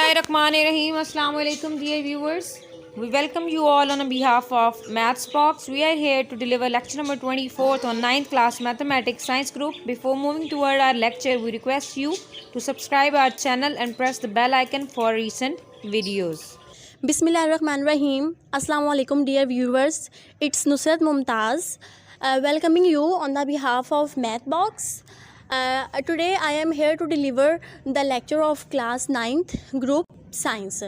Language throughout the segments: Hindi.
Bismillahirrahmanirrahim. Assalamu alaikum, dear viewers. We welcome you all on behalf of Maths Box. We are here to deliver lecture number 24th on 9th class Mathematics Science Group. Before moving toward our lecture, we request you to subscribe our channel and press the bell icon for recent videos. Bismillahirrahmanirrahim. Assalamu alaikum, dear viewers. It's Nusrat Mumtaz welcoming you on the behalf of Math Box. Today I am here to deliver the lecture of class 9th group science.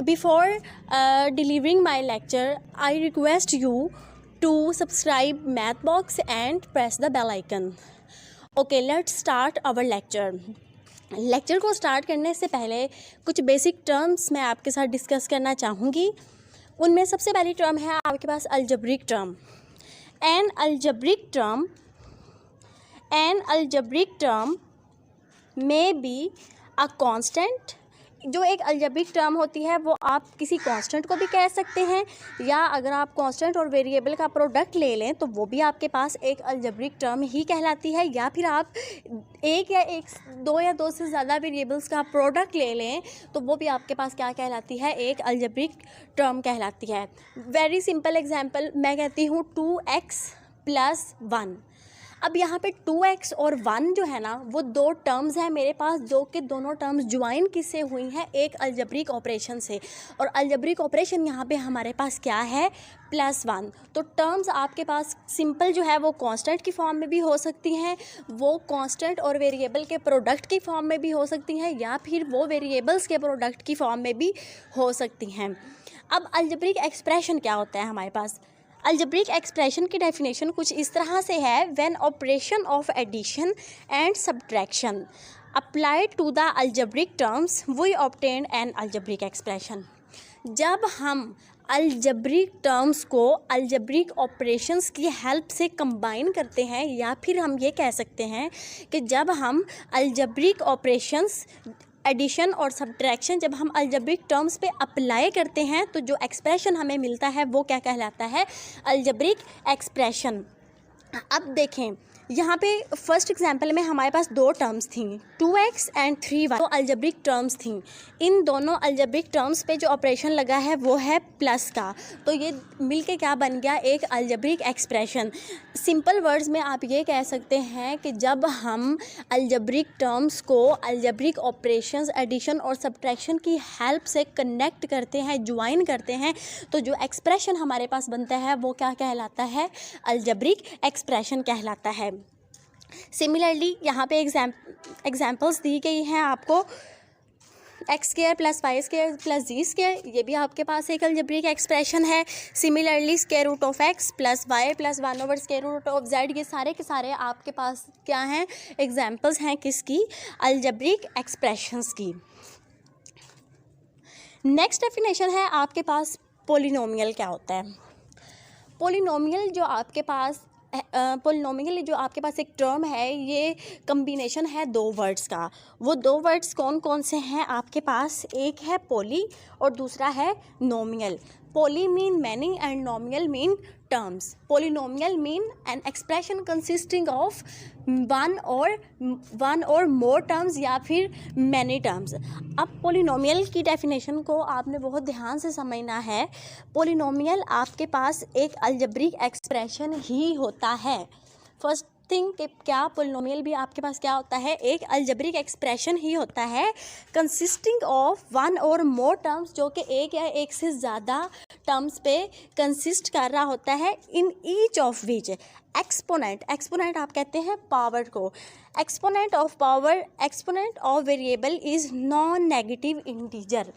Before delivering my lecture, I request you to subscribe Math Box and press the bell icon. Okay, let's start our lecture. Lecture को स्टार्ट करने से पहले कुछ बेसिक टर्म्स मैं आपके साथ डिस्कस करना चाहूँगी। उनमें सबसे पहली टर्म है आपके पास algebraic term. An algebraic term may be a constant. जो एक अलजेब्रिक टर्म होती है वो आप किसी कांस्टेंट को भी कह सकते हैं, या अगर आप कांस्टेंट और वेरिएबल का प्रोडक्ट ले लें तो वो भी आपके पास एक अलजेब्रिक टर्म ही कहलाती है, या फिर आप दो या दो से ज़्यादा वेरिएबल्स का प्रोडक्ट ले लें तो वो भी आपके पास क्या कहलाती है, एक अलजेब्रिक टर्म कहलाती है। वेरी सिंपल एग्जांपल मैं कहती हूँ 2x + 1। अब यहाँ पे 2x और 1 जो है ना वो दो टर्म्स हैं मेरे पास, जो कि दोनों टर्म्स ज्वाइन किससे हुई हैं, एक अलजेब्रिक ऑपरेशन से। और अलजेब्रिक ऑपरेशन यहाँ पे हमारे पास क्या है, +1। तो टर्म्स आपके पास सिंपल जो है वो कांस्टेंट की फॉर्म में भी हो सकती हैं, वो कांस्टेंट और वेरिएबल के प्रोडक्ट की फॉर्म में भी हो सकती हैं, या फिर वो वेरिएबल्स के प्रोडक्ट की फॉर्म में भी हो सकती हैं। अब अलजेब्रिक एक्सप्रेशन क्या होता है हमारे पास। अलजेब्रिक एक्सप्रेशन की डेफिनेशन कुछ इस तरह से है, when operation of addition and subtraction applied to the algebraic terms we obtain an algebraic expression. जब हम अलजेब्रिक टर्म्स को अलजेब्रिक ऑपरेशंस की हेल्प से कंबाइन करते हैं, या फिर हम ये कह सकते हैं कि जब हम अलजेब्रिक ऑपरेशंस एडिशन और सब्ट्रैक्शन जब हम अलजेब्रिक टर्म्स पे अप्लाई करते हैं तो जो एक्सप्रेशन हमें मिलता है वो क्या कहलाता है, अलजेब्रिक एक्सप्रेशन। अब देखें यहाँ पे फर्स्ट एग्जांपल में हमारे पास दो टर्म्स थी, 2x एंड 3y, तो अलजेब्रिक टर्म्स थी। इन दोनों अलजेब्रिक टर्म्स पे जो ऑपरेशन लगा है वो है प्लस का, तो ये मिलके क्या बन गया, एक अलजेब्रिक एक्सप्रेशन। सिंपल वर्ड्स में आप ये कह सकते हैं कि जब हम अलजेब्रिक टर्म्स को अलजेब्रिक ऑपरेशंस एडिशन और सब्ट्रैक्शन की हेल्प से कनेक्ट करते हैं, ज्वाइन करते हैं, तो जो एक्सप्रेशन हमारे पास बनता है वो क्या कहलाता है, अलजेब्रिक एक्सप्रेशन कहलाता है। सिमिलरली यहाँ पे एग्जाम्पल्स दी गई हैं आपको, x² + y² + z², ये भी आपके पास एक अलजेब्रिक एक्सप्रेशन है। सिमिलरली √x + y + 1/√z, ये सारे के सारे आपके पास क्या हैं, एग्जाम्पल्स हैं किसकी, अलजेब्रिक एक्सप्रेशंस की। नेक्स्ट डेफिनेशन है आपके पास पोलिनोमियल क्या होता है। पोलिनोमियल जो आपके पास एक टर्म है, ये कम्बिनेशन है दो वर्ड्स का। वो दो वर्ड्स कौन कौन से हैं आपके पास, एक है पोली और दूसरा है nomial. Poly mean many and nomial mean terms. Polynomial mean an expression consisting of one or more terms या फिर मैनी टर्म्स। अब पोलिनोमियल की डेफिनेशन को आपने बहुत ध्यान से समझना है। पोलिनोमियल आपके पास एक अलजेब्रिक एक्सप्रेशन ही होता है। फर्स्ट थिंग कि क्या पोलिनोमियल भी आपके पास क्या होता है, एक अलजेब्रिक एक्सप्रेशन ही होता है, consisting of one or more terms, जो कि एक या एक से ज़्यादा टर्म्स पे कंसिस्ट कर रहा होता है। In each of which exponent आप कहते हैं पावर को, exponent of variable is non negative integer.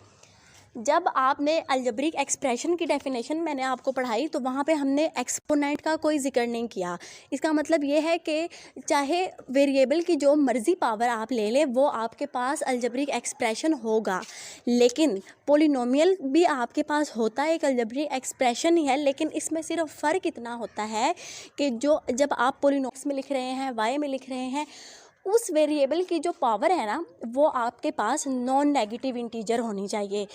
जब आपने अलजेब्रिक एक्सप्रेशन की डेफिनेशन मैंने आपको पढ़ाई तो वहाँ पे हमने एक्सपोनेंट का कोई जिक्र नहीं किया। इसका मतलब ये है कि चाहे वेरिएबल की जो मर्ज़ी पावर आप ले लें वो आपके पास अलजेब्रिक एक्सप्रेशन होगा, लेकिन पोलिनोमियल भी आपके पास होता है, एक अलजेब्रिक एक्सप्रेशन ही है, लेकिन इसमें सिर्फ फ़र्क इतना होता है कि जब आप पोलिनोमियल्स में लिख रहे हैं, वाई में लिख रहे हैं, उस वेरिएबल की जो पावर है ना वो आपके पास नॉन नेगेटिव इंटीजर होनी चाहिए।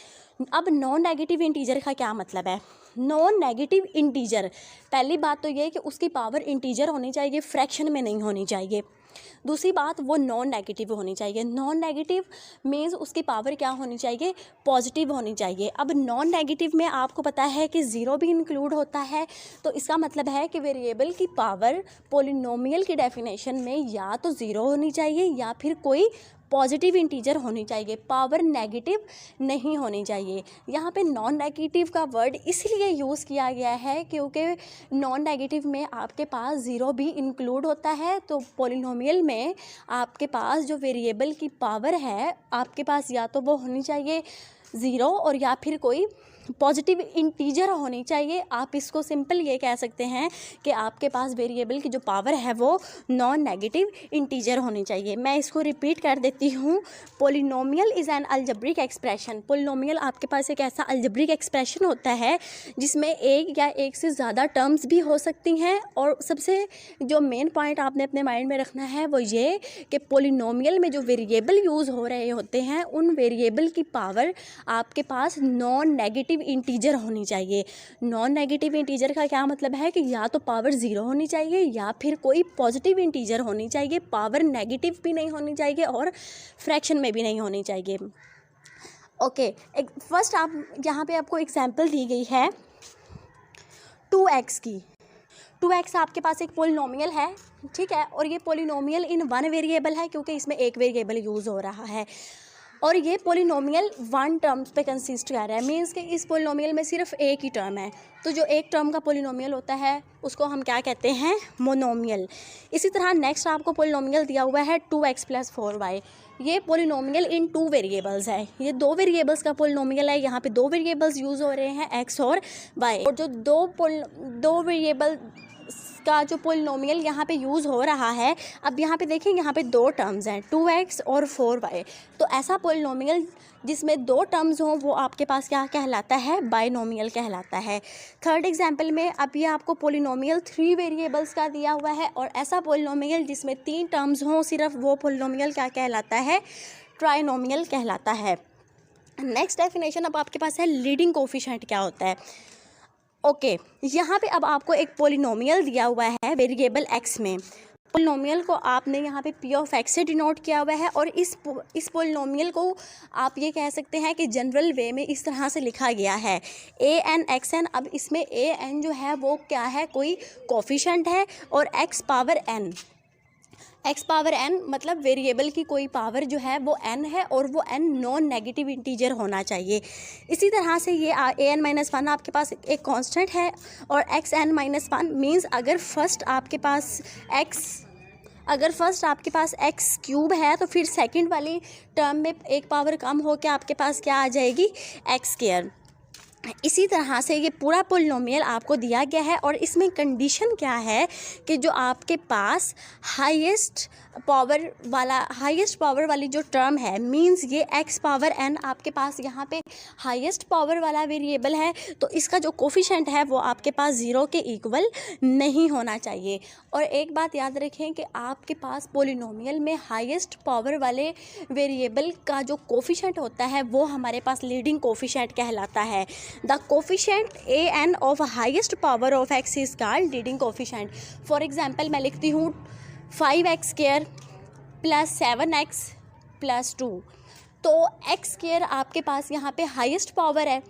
अब नॉन नेगेटिव इंटीजर का क्या मतलब है, नॉन नेगेटिव इंटीजर पहली बात तो ये है कि उसकी पावर इंटीजर होनी चाहिए, फ्रैक्शन में नहीं होनी चाहिए। दूसरी बात, वो नॉन नेगेटिव होनी चाहिए। नॉन नेगेटिव मीन्स उसकी पावर क्या होनी चाहिए, पॉजिटिव होनी चाहिए। अब नॉन नेगेटिव में आपको पता है कि ज़ीरो भी इंक्लूड होता है, तो इसका मतलब है कि वेरिएबल की पावर पोलिनोमियल की डेफिनेशन में या तो ज़ीरो होनी चाहिए या फिर कोई पॉजिटिव इंटीजर होनी चाहिए, पावर नेगेटिव नहीं होनी चाहिए। यहाँ पे नॉन नेगेटिव का वर्ड इसलिए यूज़ किया गया है क्योंकि नॉन नेगेटिव में आपके पास ज़ीरो भी इंक्लूड होता है। तो पॉलिनोमियल में आपके पास जो वेरिएबल की पावर है आपके पास या तो वो होनी चाहिए ज़ीरो और या फिर कोई पॉजिटिव इंटीजर होनी चाहिए। आप इसको सिंपल ये कह सकते हैं कि आपके पास वेरिएबल की जो पावर है वो नॉन नेगेटिव इंटीजर होनी चाहिए। मैं इसको रिपीट कर देती हूँ। Polynomial is an algebraic expression. Polynomial आपके पास एक ऐसा अलजेब्रिक एक्सप्रेशन होता है जिसमें एक या एक से ज़्यादा टर्म्स भी हो सकती हैं। और सबसे जो मेन पॉइंट आपने अपने माइंड में रखना है वो ये कि पोलिनोमियल में जो वेरिएबल यूज़ हो रहे होते हैं उन वेरिएबल की पावर आपके पास नॉन नेगेटिव इंटीजर होनी चाहिए। नॉन नेगेटिव इंटीजर का क्या मतलब है कि या तो पावर ज़ीरो होनी चाहिए या फिर कोई पॉजिटिव इंटीजर होनी चाहिए, पावर नेगेटिव भी नहीं होनी चाहिए और फ्रैक्शन में भी नहीं होनी चाहिए। ओके, फर्स्ट आप यहाँ पे आपको एग्जांपल दी गई है 2x की। 2x आपके पास एक पोलिनोमियल है, ठीक है, और ये पोलिनोमियल इन वन वेरिएबल है क्योंकि इसमें एक वेरिएबल यूज़ हो रहा है और ये पोलिनोमियल वन टर्म्स पे कंसिस्ट कर रहा है। मीन्स कि इस पोलिनोमियल में सिर्फ एक ही टर्म है। तो जो एक टर्म का पोलिनोमियल होता है उसको हम क्या कहते हैं, मोनोमियल। इसी तरह नेक्स्ट आपको पोलिनोमियल दिया हुआ है 2x + 4y। ये पोलिनोमियल इन टू वेरिएबल्स है, ये दो वेरिएबल्स का पोलिनोमियल है। यहाँ पे दो वेरिएबल्स यूज़ हो रहे हैं x और y, और जो दो वेरिएबल का जो पोलिनोमियल यहाँ पे यूज़ हो रहा है, अब यहाँ पे देखें यहाँ पे दो टर्म्स हैं 2x और 4y। तो ऐसा पोलिनोमियल जिसमें दो टर्म्स हों वो आपके पास क्या कहलाता है, बाइनोमियल कहलाता है। थर्ड एग्जांपल में अब ये आपको पोलिनोमियल 3 वेरिएबल्स का दिया हुआ है और ऐसा पोलिनोमियल जिसमें 3 टर्म्स हों सिर्फ वो पोलिनोमियल क्या कहलाता है, ट्राइनोमियल कहलाता है। नेक्स्ट डेफिनेशन अब आपके पास है लीडिंग कोफिशिएंट क्या होता है। ओके, यहाँ पे अब आपको एक पोलिनोमियल दिया हुआ है वेरिएबल x में। पोलिनोमियल को आपने यहाँ पे p(x) से डिनोट किया हुआ है और इस पोलिनोमियल को आप ये कह सकते हैं कि जनरल वे में इस तरह से लिखा गया है a(n) x(n). अब इसमें a(n) जो है वो क्या है, कोई कोफिशिएंट है और x पावर n मतलब वेरिएबल की कोई पावर जो है वो n है और वो n नॉन नेगेटिव इंटीजर होना चाहिए। इसी तरह से ये an-1 आपके पास एक कांस्टेंट है और xn-1 मींस अगर फर्स्ट आपके पास x क्यूब है तो फिर सेकंड वाली टर्म में एक पावर कम हो के आपके पास क्या आ जाएगी, x²। इसी तरह से ये पूरा पोलिनोमियल आपको दिया गया है और इसमें कंडीशन क्या है कि जो आपके पास हाईएस्ट पावर वाली जो टर्म है, मींस ये x पावर n आपके पास यहाँ पे हाईएस्ट पावर वाला वेरिएबल है, तो इसका जो कोफिशिएंट है वो आपके पास ज़ीरो के इक्वल नहीं होना चाहिए। और एक बात याद रखें कि आपके पास पोलिनोमियल में हाईएस्ट पावर वाले वेरिएबल का जो कोफिशिएंट होता है वो हमारे पास लीडिंग कोफिशिएंट कहलाता है। The coefficient an of highest power of x is called leading coefficient. For example मैं लिखती हूँ 5x² + 7x + 2। तो x² आपके पास यहाँ पे हाईएस्ट पावर है,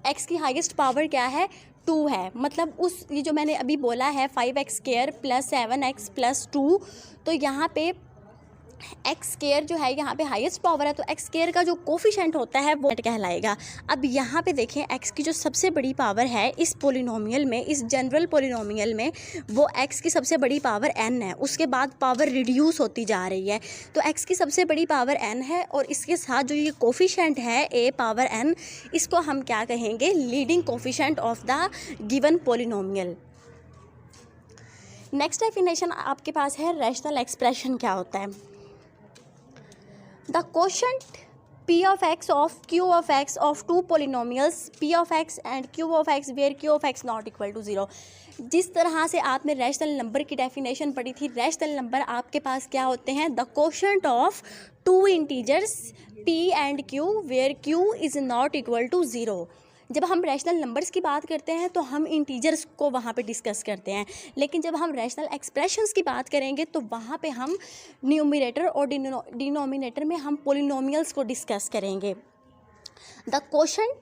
x की हाईएस्ट पावर क्या है, 2 है। मतलब ये जो मैंने अभी बोला है 5x² + 7x + 2, तो यहाँ पे x² जो है यहाँ पे हाईएस्ट पावर है, तो x² का जो कोफिशिएंट होता है वो कहलाएगा। अब यहाँ पे देखें x की जो सबसे बड़ी पावर है इस पोलिनोमियल में, इस जनरल पोलिनोमियल में, वो x की सबसे बड़ी पावर n है। उसके बाद पावर रिड्यूस होती जा रही है, तो x की सबसे बड़ी पावर n है और इसके साथ जो ये कोफिशिएंट है a पावर n, इसको हम क्या कहेंगे, leading coefficient of the given polynomial. Next definition आपके पास है रैशनल एक्सप्रेशन क्या होता है। The quotient p(x) of q(x) of two polynomials p(x) and q(x) where q(x) not equal to 0। जिस तरह से आपने रैशनल नंबर की डेफिनेशन पढ़ी थी, रैशनल नंबर आपके पास क्या होते हैं, the quotient of two integers p and q where q is not equal to 0। जब हम रैशनल नंबर्स की बात करते हैं तो हम इंटीजर्स को वहाँ पे डिस्कस करते हैं, लेकिन जब हम रैशनल एक्सप्रेशंस की बात करेंगे तो वहाँ पे हम न्यूमरेटर और डिनोमिनेटर में हम पोलिनोमियल्स को डिस्कस करेंगे। The quotient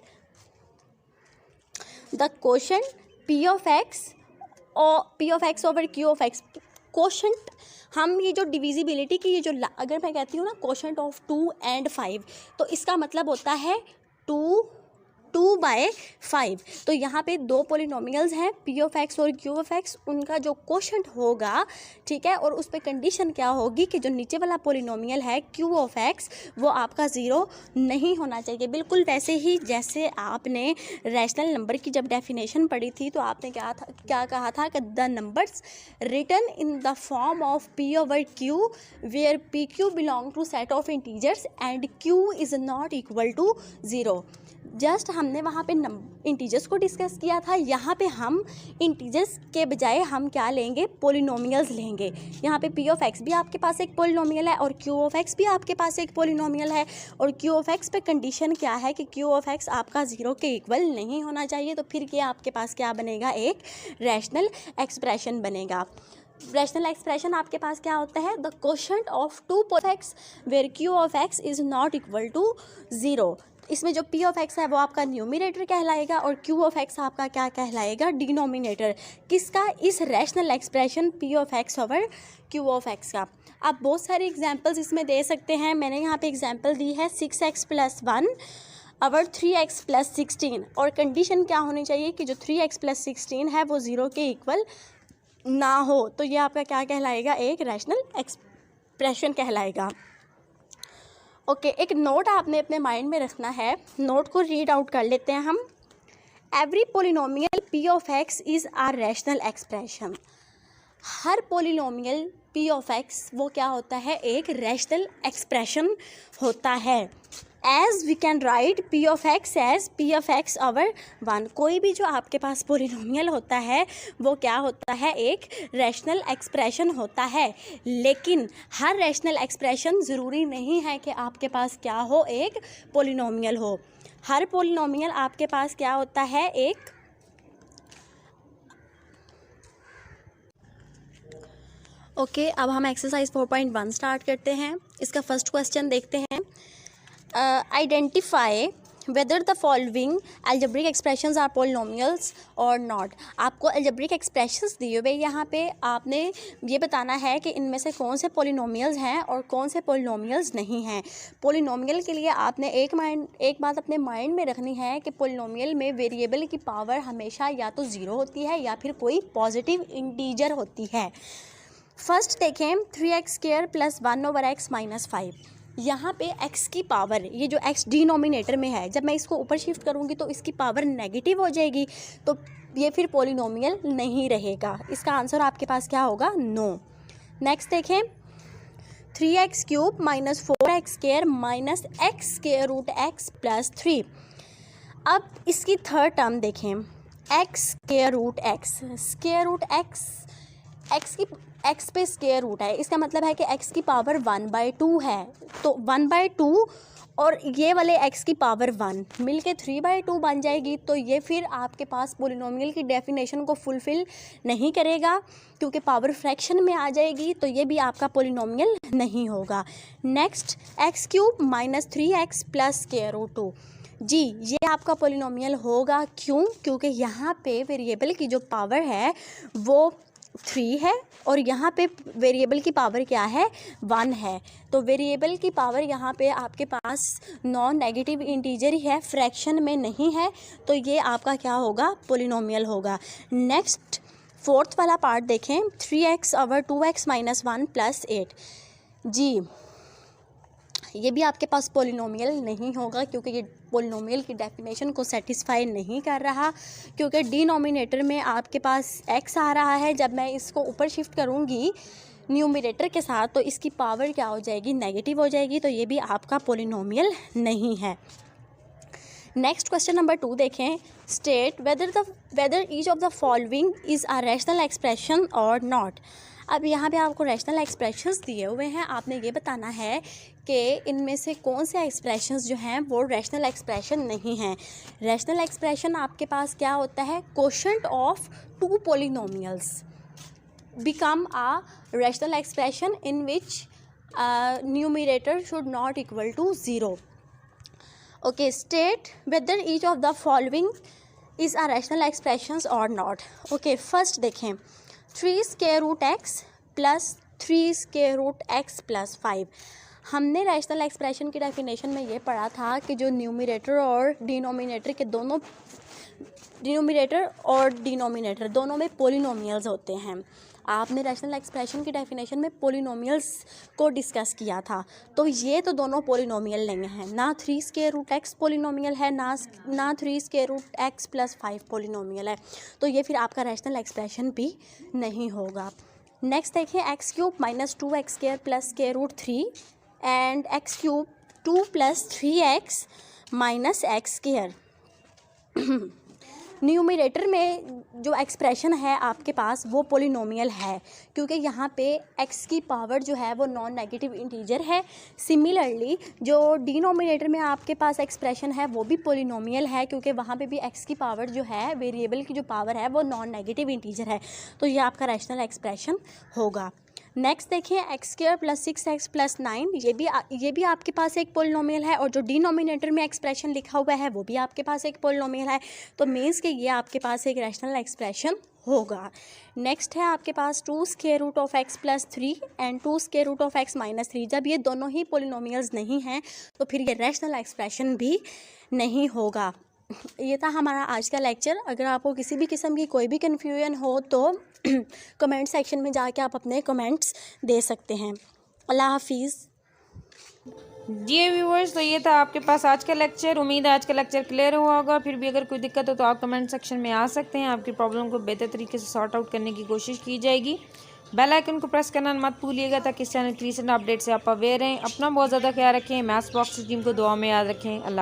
P of x over Q of x, quotient हम ये जो डिविजिबिलिटी की ये जो अगर मैं कहती हूँ ना क्वोशंट ऑफ 2 and 5, तो इसका मतलब होता है 2/5। तो यहाँ पे दो पोलिनोमियल्स हैं पी ऑफ एक्स और क्यू ऑफ एक्स, उनका जो क्वोशंट होगा, ठीक है, और उस पर कंडीशन क्या होगी कि जो नीचे वाला पोलिनोमियल है क्यू ऑफ एक्स वो आपका ज़ीरो नहीं होना चाहिए। बिल्कुल वैसे ही जैसे आपने रैशनल नंबर की जब डेफिनेशन पढ़ी थी तो आपने क्या कहा था कि the numbers written in the form of p over q where p q belong to set of integers and q is not equal to zero. Just हमने वहाँ पे इंटीजर्स को डिस्कस किया था, यहाँ पे हम इंटीजर्स के बजाय हम क्या लेंगे, पोलिनोमियल्स लेंगे। यहाँ पे पी ऑफ एक्स भी आपके पास एक पोलिनोमियल है और क्यू ऑफ एक्स भी आपके पास एक पोलिनोमियल है, और क्यू ऑफ एक्स पे कंडीशन क्या है कि क्यू ऑफ एक्स आपका ज़ीरो के इक्वल नहीं होना चाहिए। तो फिर ये आपके पास क्या बनेगा, एक रैशनल एक्सप्रेशन बनेगा। रैशनल एक्सप्रेशन आपके पास क्या होता है, the quotient of 2 of x where q of x is not equal to zero. इसमें जो पी ऑफ एक्स है वो आपका न्यूमरेटर कहलाएगा और क्यू ऑफ एक्स आपका क्या कहलाएगा, डिनोमिनेटर। किसका, इस rational expression P of x over Q of x का। आप बहुत सारे एग्जांपल्स इसमें दे सकते हैं। मैंने यहाँ पे एग्जांपल दी है 6x + 1 ओवर 3x + 16, और कंडीशन क्या होनी चाहिए कि जो 3x + 16 है वो ज़ीरो के इक्वल ना हो। तो ये आपका क्या कहलाएगा, एक रैशनल एक्सप्रेशन कहलाएगा। ओके, एक नोट आपने अपने माइंड में रखना है, नोट को रीड आउट कर लेते हैं हम। Every polynomial p of x is a rational expression. हर पोलिनोमियल पी ऑफ एक्स वो क्या होता है, एक रैशनल एक्सप्रेशन होता है। As we can write p of x as p of x over 1। कोई भी जो आपके पास पोलिनोमियल होता है वो क्या होता है, एक रैशनल एक्सप्रेशन होता है। लेकिन हर रैशनल एक्सप्रेशन ज़रूरी नहीं है कि आपके पास क्या हो, एक पोलिनोमियल हो। हर पोलिनोमियल आपके पास क्या होता है, एक ओके। अब हम एक्सरसाइज 4.1 स्टार्ट करते हैं। इसका फर्स्ट क्वेश्चन देखते हैं। Identify whether the following algebraic expressions are polynomials और नॉट। आपको अलजेब्रिक एक्सप्रेशंस दिए हुए, यहाँ पे आपने ये बताना है कि इनमें से कौन से पोलिनोमियल्स हैं और कौन से पोलिनोमियल्स नहीं हैं। पोलिनोमियल के लिए आपने एक बात अपने माइंड में रखनी है कि पोलिनोमियल में वेरिएबल की पावर हमेशा या तो ज़ीरो होती है या फिर कोई पॉजिटिव इंटीजर होती है। फर्स्ट देखें 3x² + 1/x - 5। यहाँ पे x की पावर, ये जो x डिनोमिनेटर में है, जब मैं इसको ऊपर शिफ्ट करूँगी तो इसकी पावर नेगेटिव हो जाएगी, तो ये फिर पोलिनोमियल नहीं रहेगा। इसका आंसर आपके पास क्या होगा, नो। नेक्स्ट देखें 3x³ - 4x² - x² + 3। अब इसकी थर्ड टर्म देखें, x पे स्क्वायर रूट है, इसका मतलब है कि x की पावर 1/2 है, तो 1/2 और ये वाले x की पावर 1 मिलके 3/2 बन जाएगी। तो ये फिर आपके पास पोलिनोमियल की डेफिनेशन को फुलफ़िल नहीं करेगा, क्योंकि पावर फ्रैक्शन में आ जाएगी, तो ये भी आपका पोलिनोमियल नहीं होगा। Next x³ - 3x + √2। जी, ये आपका पोलिनोमियल होगा। क्यों? क्योंकि यहाँ पे वेरिएबल की जो पावर है वो 3 है और यहाँ पे वेरिएबल की पावर क्या है, 1 है। तो वेरिएबल की पावर यहाँ पे आपके पास नॉन नेगेटिव इंटीजर ही है, फ्रैक्शन में नहीं है, तो ये आपका क्या होगा, पोलिनोमियल होगा। नेक्स्ट फोर्थ वाला पार्ट देखें, 3x ओवर 2x - 1 + 8। जी, ये भी आपके पास पोलिनोमियल नहीं होगा, क्योंकि ये पोलिनोमियल की डेफिनेशन को सेटिस्फाई नहीं कर रहा, क्योंकि डिनोमिनेटर में आपके पास x आ रहा है। जब मैं इसको ऊपर शिफ्ट करूँगी न्यूमरेटर के साथ तो इसकी पावर क्या हो जाएगी, नेगेटिव हो जाएगी, तो ये भी आपका पोलिनोमियल नहीं है। नेक्स्ट क्वेश्चन नंबर 2 देखें, state whether each of the following is a rational expression और नॉट। अब यहाँ पे आपको रैशनल एक्सप्रेशंस दिए हुए हैं, आपने ये बताना है कि इनमें से कौन से एक्सप्रेशंस जो हैं वो रैशनल एक्सप्रेशन नहीं हैं। रैशनल एक्सप्रेशन आपके पास क्या होता है, quotient of two polynomials become a rational expression in which numerator should not equal to 0. Okay, state whether each of the following is a rational expressions or not. Okay, first देखें 3 square root x plus 3 square root x plus 5। हमने रैशनल एक्सप्रेशन की डेफिनेशन में ये पढ़ा था कि जो न्यूमरेटर और डिनोमिनेटर दोनों में पोलिनोमियल्स होते हैं। आपने रैशनल एक्सप्रेशन की डेफिनेशन में पोलिनोमियल्स को डिस्कस किया था, तो ये तो दोनों पोलिनोमियल नहीं हैं, ना 3 स्क्वायर रूट एक्स पोलिनोमियल है, ना 3 square root x plus 5 polynomial है, तो ये फिर आपका रैशनल एक्सप्रेशन भी नहीं होगा। नेक्स्ट देखिए x cube minus 2x square plus square root 3 and x cube 2 plus 3x minus x square. Numerator में जो एक्सप्रेशन है आपके पास वो पोलिनोमियल है, क्योंकि यहाँ पे x की पावर जो है वो नॉन नेगेटिव इंटीजर है। सिमिलरली जो डिनोमिनेटर में आपके पास एक्सप्रेशन है वो भी पोलिनोमियल है, क्योंकि वहाँ पे भी x की पावर जो है, वेरिएबल की जो पावर है वो नॉन नेगेटिव इंटीजर है, तो ये आपका रैशनल एक्सप्रेशन होगा। नेक्स्ट देखिए x square plus 6x plus 9, ये भी आपके पास एक पोलिनोमियल है, और जो डिनोमिनेटर में एक्सप्रेशन लिखा हुआ है वो भी आपके पास एक पोलिनोमियल है, तो मीन्स कि ये आपके पास एक रैशनल एक्सप्रेशन होगा। नेक्स्ट है आपके पास 2 square root of x plus 3 and 2 square root of x minus 3। जब ये दोनों ही पोलिनोमियल्स नहीं हैं तो फिर ये रैशनल एक्सप्रेशन भी नहीं होगा। ये था हमारा आज का लेक्चर। अगर आपको किसी भी किस्म की कोई भी कन्फ्यूजन हो तो कमेंट सेक्शन में जाके आप अपने कमेंट्स दे सकते हैं। अल्लाह हाफिज़। जी व्यूअर्स, तो ये था आपके पास आज का लेक्चर। उम्मीद है आज का लेक्चर क्लियर हुआ होगा। फिर भी अगर कोई दिक्कत हो तो आप कमेंट सेक्शन में आ सकते हैं, आपकी प्रॉब्लम को बेहतर तरीके से सॉर्ट आउट करने की कोशिश की जाएगी। बेल आइकन को प्रेस करना मत भूलिएगा ताकि इस चैनल की रीसेंट अपडेट से आप अवेयर रहें। अपना बहुत ज़्यादा ख्याल रखें। मैथ्स बॉक्स टीम को दुआ में याद रखें। अल्लाह।